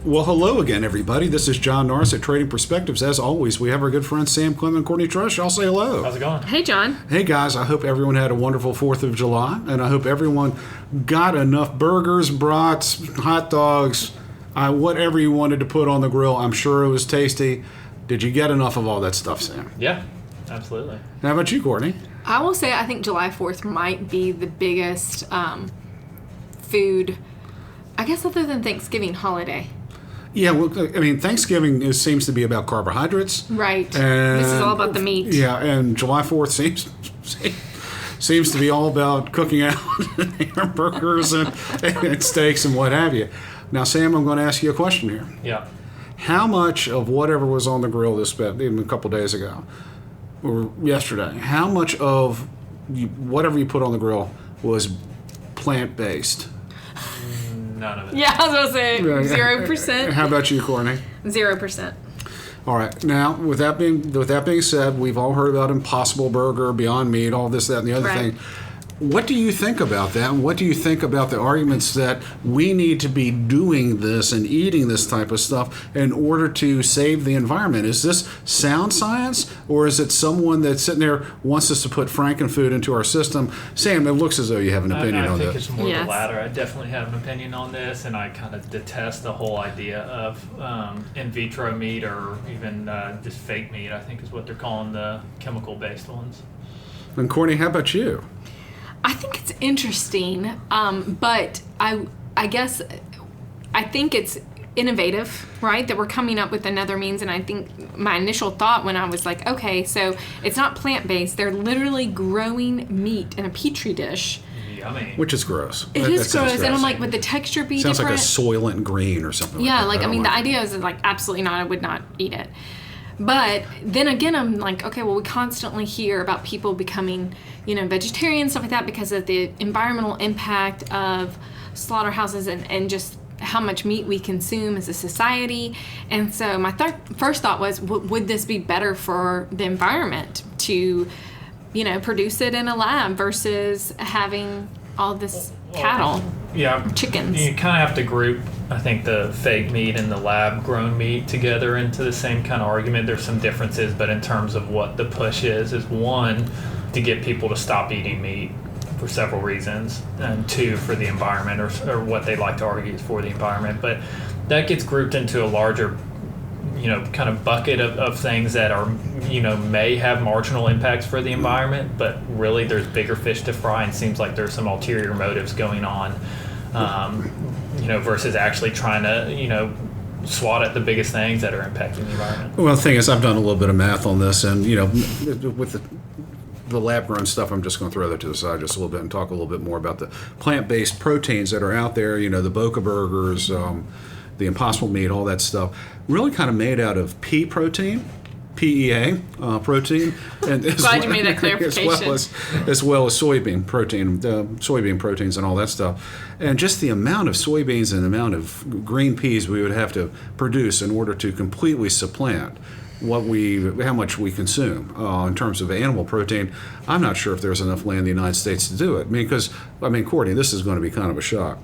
Well, hello again, everybody. This is John Norris at Trading Perspectives. As always, we have our good friends Sam Clement and Courtney Trush. I'll say hello. How's it going? Hey, John. Hey, guys. I hope everyone had a wonderful 4th of July, and I hope everyone got enough burgers, brats, hot dogs, whatever you wanted to put on the grill. I'm sure it was tasty. Did you get enough of all that stuff, Sam? Yeah, absolutely. How about you, Courtney? I will say I think July 4th might be the biggest food, I guess, other than Thanksgiving holiday. Yeah, well, I mean, Thanksgiving seems to be about carbohydrates. Right. And, this is all about the meat. Yeah, and July 4th seems to be all about cooking out hamburgers and steaks and what have you. Now, Sam, I'm going to ask you a question here. Yeah. How much of whatever was on the grill even a couple days ago or yesterday, how much of whatever you put on the grill was plant-based? None of it. Yeah, I was going to say 0%. How about you, Courtney? 0%. All right. Now, with that being said, we've all heard about Impossible Burger, Beyond Meat, all this, that, and the other thing. What do you think about that? And what do you think about the arguments that we need to be doing this and eating this type of stuff in order to save the environment? Is this sound science, or is it someone that's sitting there wants us to put frankenfood into our system? Sam, it looks as though you have an opinion on I think this. it's more the latter. I definitely have an opinion on this, and I kind of detest the whole idea of in vitro meat or even just fake meat, I think is what they're calling the chemical-based ones. And Courtney, how about you? I think it's interesting, but I guess I think it's innovative, right? That we're coming up with another means, and I think my initial thought when I was like, okay, so it's not plant-based. They're literally growing meat in a petri dish. Yummy. Which is gross. It is gross, and I'm like, would the texture be sounds different? Sounds like a Soylent Green or something yeah, like that. I mean, the idea is like, absolutely not. I would not eat it. But then again, I'm like, okay, well, we constantly hear about people becoming, vegetarian, stuff like that, because of the environmental impact of slaughterhouses and just how much meat we consume as a society. And so my first thought was, would this be better for the environment to, produce it in a lab versus having all this cattle? Yeah, chickens. You kind of have to group, I think, the fake meat and the lab-grown meat together into the same kind of argument. There's some differences, but in terms of what the push is one, to get people to stop eating meat for several reasons, and two, for the environment, or what they like to argue is for the environment. But that gets grouped into a larger, kind of bucket of things that are, may have marginal impacts for the environment, but really there's bigger fish to fry, and seems like there's some ulterior motives going on. Versus actually trying to, swat at the biggest things that are impacting the environment. Well, the thing is, I've done a little bit of math on this, and, with the lab-grown stuff, I'm just going to throw that to the side just a little bit and talk a little bit more about the plant-based proteins that are out there, the Boca burgers, the Impossible meat, all that stuff, really kind of made out of pea protein. PEA protein, and glad you made that clarification. as well as soybean protein, soybean proteins, and all that stuff, and just the amount of soybeans and the amount of green peas we would have to produce in order to completely supplant how much we consume in terms of animal protein. I'm not sure if there's enough land in the United States to do it. Courtney, this is going to be kind of a shock.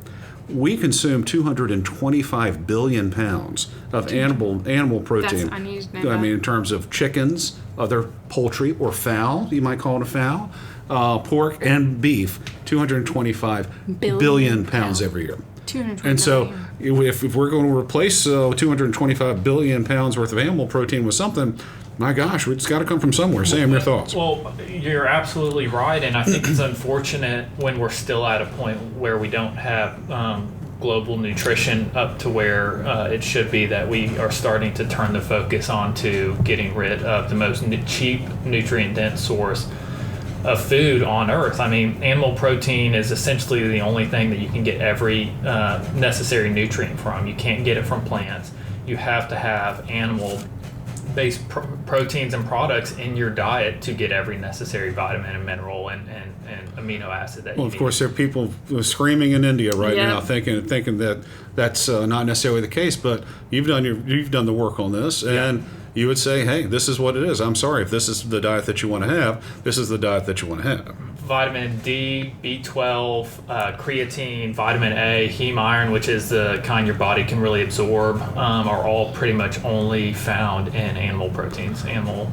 We consume 225 billion pounds of animal protein. In terms of chickens, other poultry or fowl, you might call it a fowl, pork and beef, 225 billion pounds every year. And so if we're going to replace 225 billion pounds worth of animal protein with something, my gosh, it's got to come from somewhere. Sam, your thoughts? Well, you're absolutely right, and I think it's unfortunate when we're still at a point where we don't have global nutrition up to where it should be, that we are starting to turn the focus on to getting rid of the most cheap, nutrient-dense source of food on Earth. I mean, animal protein is essentially the only thing that you can get every necessary nutrient from. You can't get it from plants. You have to have animal-based proteins and products in your diet to get every necessary vitamin and mineral and amino acid that you need. Well, of course, there are people screaming in India right now thinking that that's not necessarily the case, but you've done the work on this, and you would say, hey, this is what it is. I'm sorry, if this is the diet that you want to have, this is the diet that you want to have. vitamin D, B12, creatine, vitamin A, heme iron, which is the kind your body can really absorb, are all pretty much only found in animal proteins, animal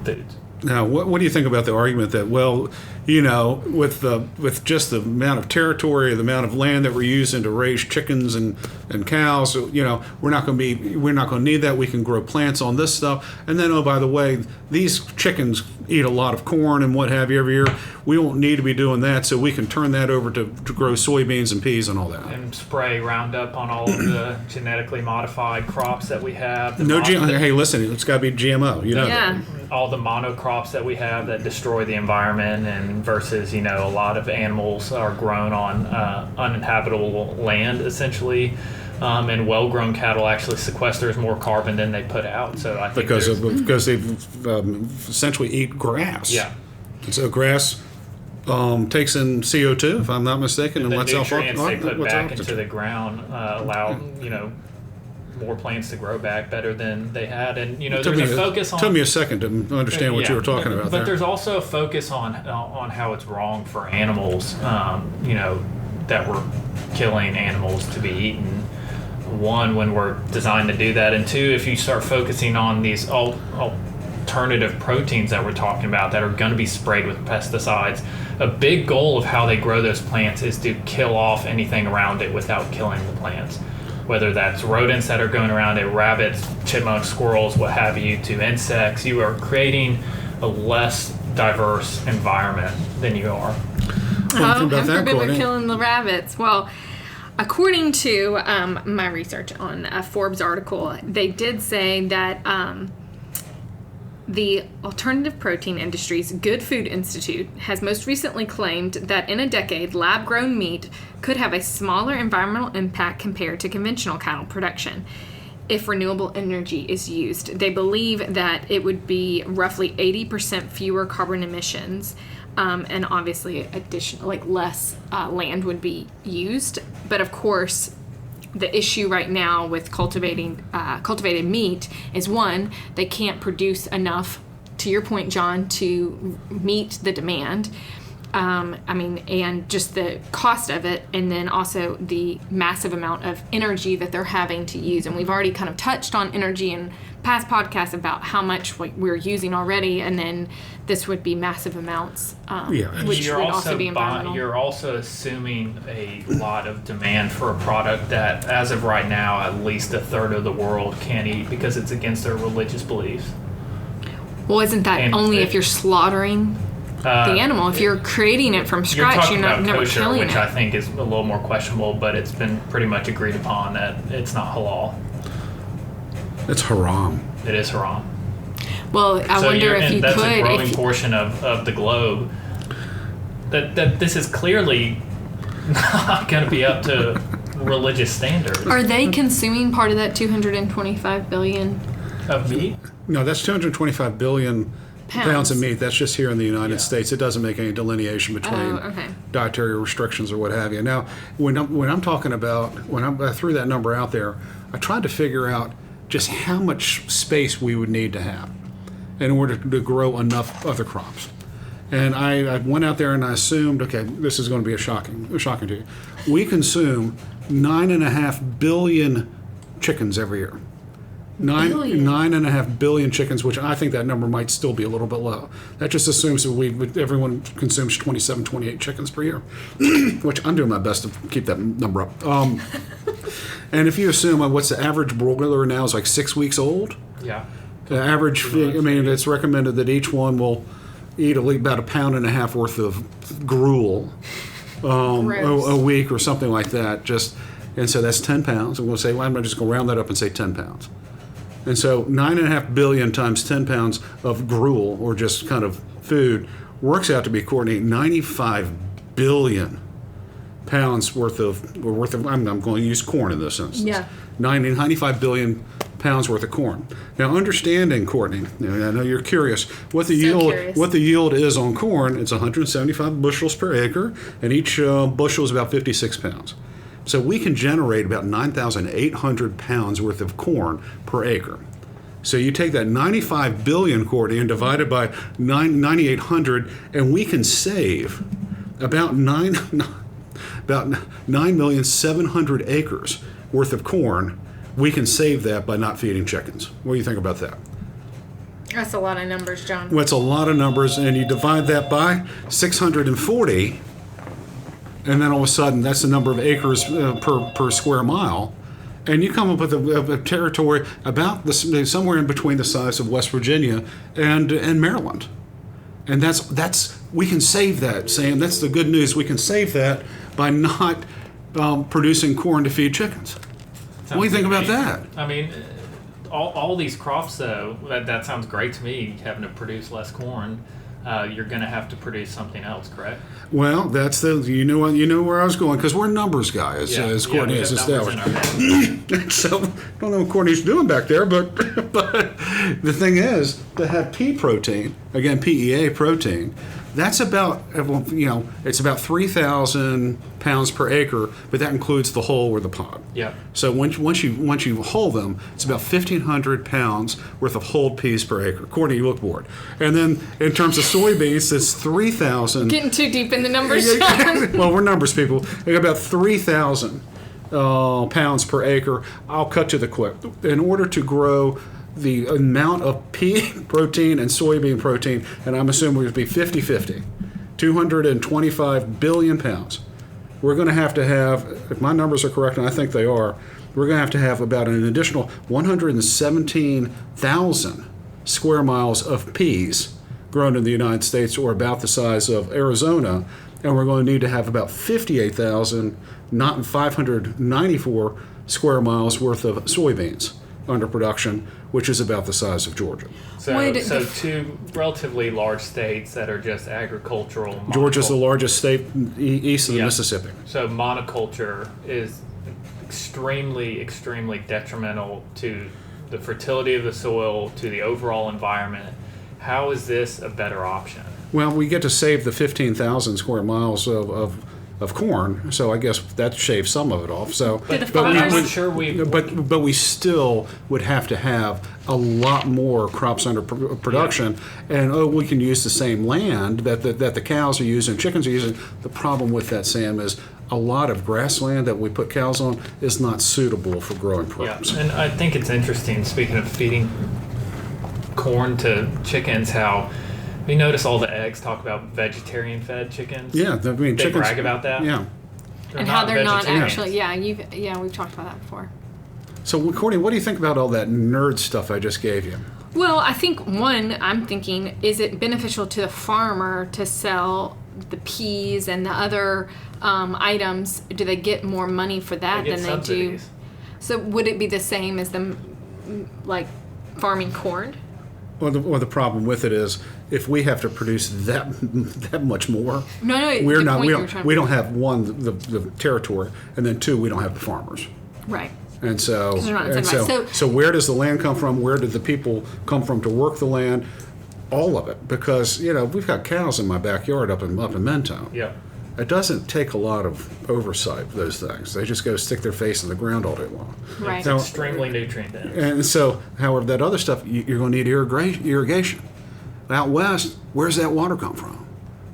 foods. Now, what do you think about the argument that, well, with just the amount of territory, the amount of land that we're using to raise chickens and cows, we're not going to need that. We can grow plants on this stuff, and then, oh, by the way, these chickens eat a lot of corn and what have you every year. We won't need to be doing that, so we can turn that over to grow soybeans and peas and all that. And spray Roundup on all of the genetically modified crops that we have. No GMO. Hey, listen, it's got to be GMO. Yeah. All the monocrops that we have that destroy the environment, and versus a lot of animals are grown on uninhabitable land essentially, and well-grown cattle actually sequesters more carbon than they put out. So I think because they essentially eat grass. Yeah. And so grass takes in CO2, if I'm not mistaken, and the lets out nutrients they put back into the ground allow more plants to grow back better than they had, and there's a focus on. Took me a second to understand what you were talking about. But there's also a focus on how it's wrong for animals. That we're killing animals to be eaten. One, when we're designed to do that, and two, if you start focusing on these alternative proteins that we're talking about that are going to be sprayed with pesticides, a big goal of how they grow those plants is to kill off anything around it without killing the plants. Whether that's rodents that are going around it, rabbits, chipmunks, squirrels, what have you, to insects, you are creating a less diverse environment than you are. I'm forbidden killing the rabbits. Well, according to my research on a Forbes article, they did say that the Alternative Protein Industry's Good Food Institute has most recently claimed that in a decade, lab-grown meat could have a smaller environmental impact compared to conventional cattle production if renewable energy is used. They believe that it would be roughly 80% fewer carbon emissions, and obviously less land would be used. But of course, the issue right now with cultivated meat is, one, they can't produce enough, to your point, John, to meet the demand. And just the cost of it, and then also the massive amount of energy that they're having to use. And we've already kind of touched on energy in past podcasts about how much we're using already, and then this would be massive amounts, which would also be environmental. You're also assuming a lot of demand for a product that, as of right now, at least a third of the world can't eat because it's against their religious beliefs. Well, isn't that only if you're slaughtering the animal? If you're creating it from scratch, you're not never kosher, killing it. which I think is a little more questionable, but it's been pretty much agreed upon that it's not halal. It's haram. It is haram. Well, I wonder if you that's could. That's a growing portion of the globe. That this is clearly not going to be up to religious standards. Are they consuming part of that 225 billion of meat? No, that's 225 billion pounds of meat. That's just here in the United States. It doesn't make any delineation between dietary restrictions or what have you. Now, when I'm talking about, I threw that number out there, I tried to figure out just how much space we would need to have in order to grow enough other crops. And I went out there and I assumed, okay, this is going to be shocking to you. We consume 9.5 billion chickens every year. 9.5 billion chickens, which I think that number might still be a little bit low. That just assumes that everyone consumes 27, 28 chickens per year, which I'm doing my best to keep that number up. And if you assume what's the average broiler now is like 6 weeks old. Yeah. The average, it's recommended that each one will eat at least about 1.5 pounds worth of gruel a week or something like that. And so that's 10 pounds. I'm going to say, I'm just going to round that up and say 10 pounds. And so 9.5 billion times 10 pounds of gruel, or just kind of food, works out to be, Courtney, 95 billion pounds worth of I'm going to use corn in this instance. Yeah. 95 billion pounds worth of corn. Now, understanding, Courtney, I know you're curious what the yield is on corn. It's 175 bushels per acre, and each bushel is about 56 pounds. So we can generate about 9,800 pounds worth of corn per acre. So you take that 95 billion, Courtney, and divide it by 9,800, and we can save about 9,700,000 acres worth of corn. We can save that by not feeding chickens. What do you think about that? That's a lot of numbers, John. Well, it's a lot of numbers, and you divide that by 640, and then all of a sudden that's the number of acres per square mile. And you come up with a territory about somewhere in between the size of West Virginia and Maryland. And that's we can save that, Sam. That's the good news. We can save that by not producing corn to feed chickens. What do you think about that? I mean, all these crops, though, that sounds great to me, having to produce less corn. You're going to have to produce something else, correct? Well, that's you know where I was going, because we're numbers guys, as Courtney has established. So I don't know what Courtney's doing back there, but the thing is, to have pea protein, again PEA protein, that's about it's about 3,000 pounds per acre, but that includes the hull or the pod. Yeah. So once you hull them, it's about 1,500 pounds worth of hulled peas per acre. Courtney, you look bored. And then in terms of soybeans, it's 3,000. Getting too deep in the numbers, John. Well, we're numbers people. They got about 3,000 pounds per acre. I'll cut to the quick. In order to grow the amount of pea protein and soybean protein, and I'm assuming it would be 50-50, 225 billion pounds. We're going to have, if my numbers are correct, and I think they are, we're going to have about an additional 117,000 square miles of peas grown in the United States, or about the size of Arizona, and we're going to need to have about 58,000, not 594 square miles worth of soybeans under production, which is about the size of Georgia. So two relatively large states that are just agricultural. Georgia's the largest state east of the Mississippi. So monoculture is extremely, extremely detrimental to the fertility of the soil, to the overall environment. How is this a better option? Well, we get to save the 15,000 square miles of corn, so I guess that shaves some of it off. So, but we still would have to have a lot more crops under production, and we can use the same land that the cows are using, chickens are using. The problem with that, Sam, is a lot of grassland that we put cows on is not suitable for growing crops. Yeah, and I think it's interesting, speaking of feeding corn to chickens, how we notice all the eggs talk about vegetarian-fed chickens. Yeah, I mean, they chickens brag about that. Yeah, and how they're not actually. We've talked about that before. So, Courtney, what do you think about all that nerd stuff I just gave you? Well, I think I'm thinking, is it beneficial to the farmer to sell the peas and the other items? Do they get more money for that than subsidies. They do? So would it be the same as them like farming corn? Well, the problem with it is, if we have to produce that much more, we don't have one, the territory, and then two, we don't have the farmers. Right. And so where does the land come from? Where did the people come from to work the land? All of it, because we've got cows in my backyard up in Mentone. Yeah. It doesn't take a lot of oversight for those things. They just go stick their face in the ground all day long. Right. It's extremely nutrient dense. And so, however, that other stuff, you're going to need irrigation. Out west, where's that water come from?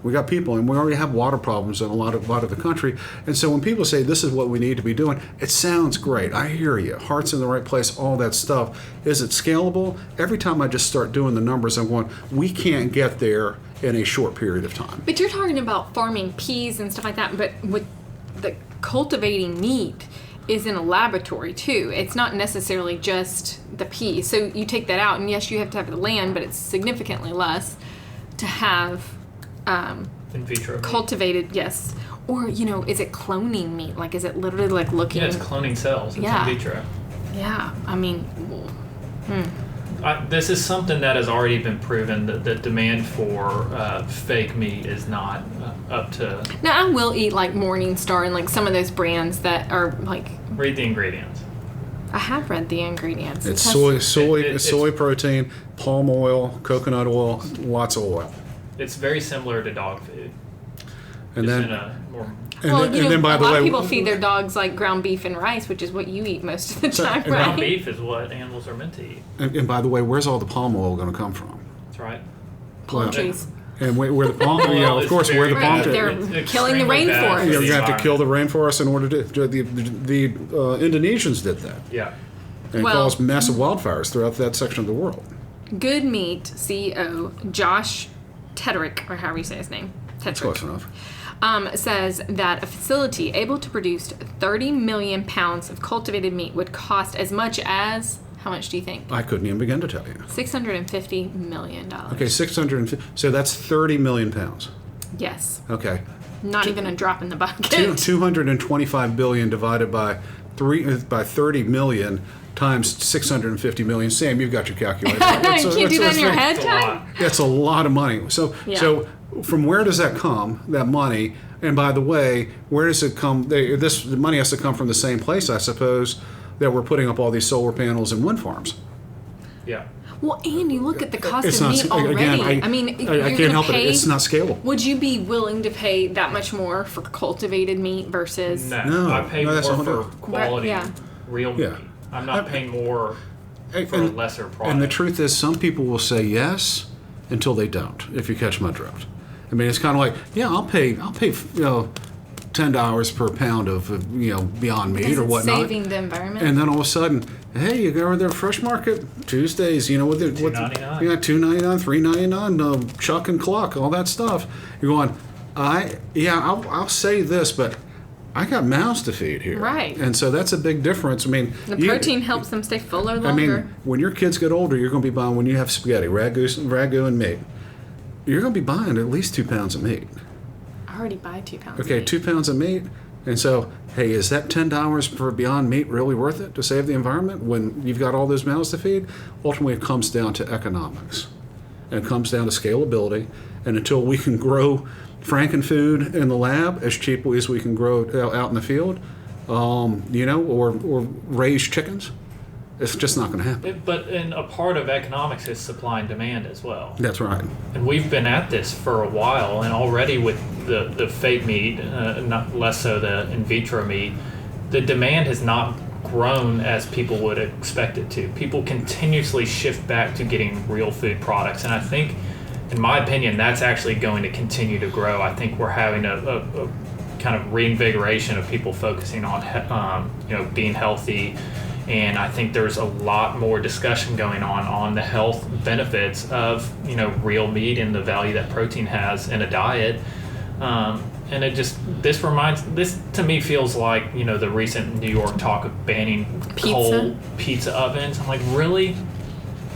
We got people, and we already have water problems in a lot of the country. And so when people say this is what we need to be doing, it sounds great. I hear you. Heart's in the right place, all that stuff. Is it scalable? Every time I just start doing the numbers, I'm going, we can't get there in a short period of time. But you're talking about farming peas and stuff like that, but with the cultivating meat is in a laboratory too. It's not necessarily just the peas. So you take that out, and yes, you have to have the land, but it's significantly less to have in vitro cultivated, yes. Or, is it cloning meat? Like, is it literally like looking? Yeah, it's cloning cells. It's in vitro. Yeah, I mean, this is something that has already been proven that the demand for fake meat is not up to. Now, I will eat like Morningstar and like some of those brands that are like. Read the ingredients. I have read the ingredients. It's soy protein, palm oil, coconut oil, lots of oil. It's very similar to dog food. And then, in a more then by a the lot way, of people feed their dogs like ground beef and rice, which is what you eat most of the time, and right? Ground beef is what animals are meant to eat. and by the way, where's all the palm oil going to come from? That's right. Palm Well, trees. And where the palm, of course, where the palm Right, trees. they're killing the rainforest. You have to kill the rainforest in order to. The Indonesians did that, Yeah. and Well- caused massive wildfires throughout that section of the world. Good Meat CEO Josh Tedrick, or however you say his name, That's Tedrick, close enough. says that a facility able to produce 30 million pounds of cultivated meat would cost as much as, how much do you think? I couldn't even begin to tell you. $650 million. Okay, 650. So that's 30 million pounds. Yes. Okay, Not even a drop in the bucket. 225 billion divided by 30 million times 650 million. Sam, you've got your calculator. You can't do that in your head, That's a Ty? lot. That's a lot of money. So, Yeah. so from where does that come? That money, and by the way, where does it come? The money has to come from the same place, I suppose, that we're putting up all these solar panels and wind farms. Yeah. Well, and you look at the cost It's of not. meat already. Again, I mean, I you're can't gonna help pay, it. It's not scalable. Would you be willing to pay that much more for cultivated meat versus? No, I pay no, that's more for 100. quality, Yeah. real meat. Yeah. I'm not paying more for a lesser product. And the truth is, some people will say yes until they don't. If you catch my drift, I mean, it's kind of like, yeah, I'll pay, $10 per pound of Beyond Meat Because or it's whatnot. saving the environment. And then all of a sudden, hey, you go over there Fresh Market Tuesdays, with the $2.99. Yeah, $2.99, $3.99, Chuck and Cluck, all that stuff. You're going, I'll say this, but I got mouths to feed here, Right. And so that's a big difference. I mean, the protein helps them stay fuller longer. I mean, when your kids get older, you're going to be buying, when you have spaghetti, ragu and meat, you're going to be buying at least 2 pounds of meat. I already buy 2 pounds. Okay, of meat. 2 pounds of meat. And so, hey, is that $10 for Beyond Meat really worth it to save the environment when you've got all those mouths to feed? Ultimately, it comes down to economics. And it comes down to scalability. And until we can grow frankenfood in the lab as cheaply as we can grow it out in the field, or raise chickens, it's just not going to happen. And a part of economics is supply and demand as well. That's right. And we've been at this for a while, and already with the fake meat, not less so the in vitro meat, the demand has not grown as people would expect it to. People continuously shift back to getting real food products, and I think, in my opinion, that's actually going to continue to grow. I think we're having a kind of reinvigoration of people focusing on being healthy. And I think there's a lot more discussion going on the health benefits of real meat and the value that protein has in a diet. And this to me feels like the recent New York talk of banning coal pizza ovens. I'm like, really?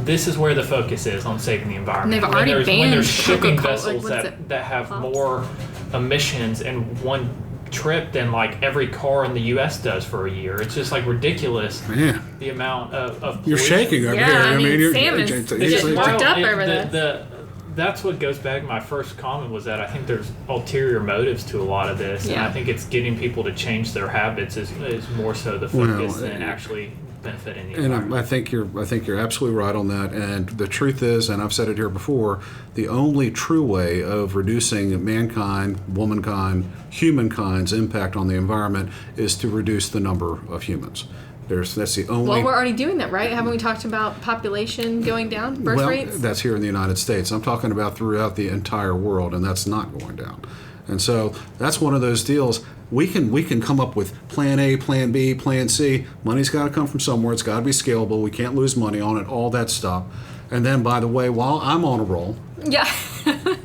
This is where the focus is on saving the environment. And they've already when banned there's shipping Coca-Cola. vessels Like, what is it? that have Pops? more emissions in one trip than like every car in the U.S. does for a year. It's just like ridiculous. Man, The amount of you're pollution. shaking over Yeah, here. I mean, you're, Sam is it's- just it's- worked up over the, this. That's what goes back. My first comment was that I think there's ulterior motives to a lot of this, and Yeah. I think it's getting people to change their habits is more so the focus than actually benefiting the And environment. I think you're absolutely right on that. And the truth is, and I've said it here before, the only true way of reducing mankind, womankind, humankind's impact on the environment is to reduce the number of humans. That's the only. Well, we're already doing that, right? Haven't we talked about population going down, birth rates? That's here in the United States. I'm talking about throughout the entire world, and that's not going down. And so that's one of those deals. We can come up with plan A, plan B, plan C. Money's got to come from somewhere. It's got to be scalable. We can't lose money on it. All that stuff. And then, by the way, while I'm on a roll, Yeah.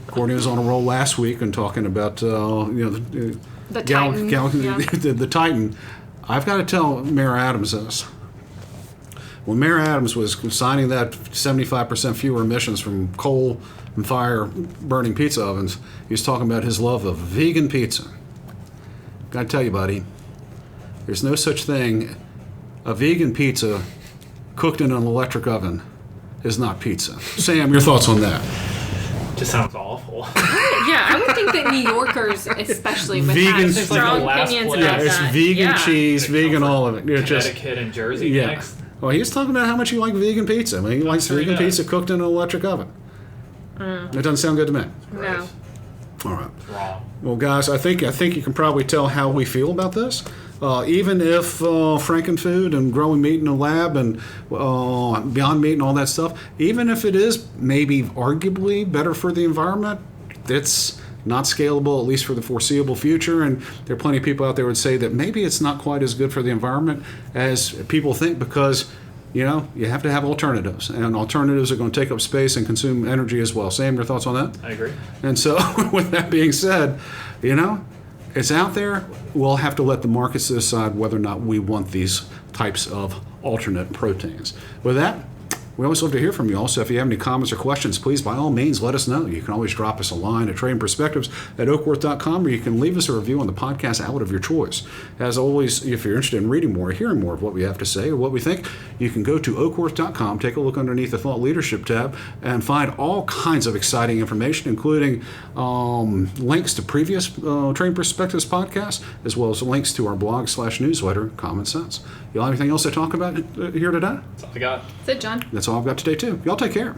Courtney was on a roll last week and talking about The Titan. Yeah. the Titan. I've got to tell Mayor Adams this. When Mayor Adams was signing that 75% fewer emissions from coal and fire burning pizza ovens, he was talking about his love of vegan pizza. Got to tell you, buddy, there's no such thing. A vegan pizza cooked in an electric oven is not pizza. Sam, your thoughts on that? Just sounds awful. Yeah, I would think that New Yorkers, especially, would Vegan- have It's like strong the last opinions place. about Yeah, it's that. vegan Yeah. cheese, They come vegan from all of it. It's just Connecticut and Jersey yeah. next. Well, he was talking about how much he liked vegan pizza. I mean, he likes sure he vegan does. pizza cooked in an electric oven. It doesn't sound good to me. No. Gross. All right. It's wrong. Well, guys, I think you can probably tell how we feel about this. Even if frankenfood and growing meat in a lab and Beyond Meat and all that stuff, even if it is maybe arguably better for the environment, it's not scalable, at least for the foreseeable future. And there are plenty of people out there who would say that maybe it's not quite as good for the environment as people think, because you have to have alternatives, and alternatives are going to take up space and consume energy as well. Sam, your thoughts on that? I agree. And so, with that being said, it's out there. We'll have to let the markets decide whether or not we want these types of alternate proteins. With that, we always love to hear from you all. So if you have any comments or questions, please, by all means, let us know. You can always drop us a line at tradingperspectives@oakworth.com, or you can leave us a review on the podcast outlet of your choice. As always, if you're interested in reading more or hearing more of what we have to say or what we think, you can go to oakworth.com, take a look underneath the Thought Leadership tab, and find all kinds of exciting information, including links to previous Trading Perspectives podcasts, as well as links to our blog/newsletter, Common Sense. Y'all have anything else to talk about here today? That's all I got. That's it, John. That's all I've got today, too. Y'all take care.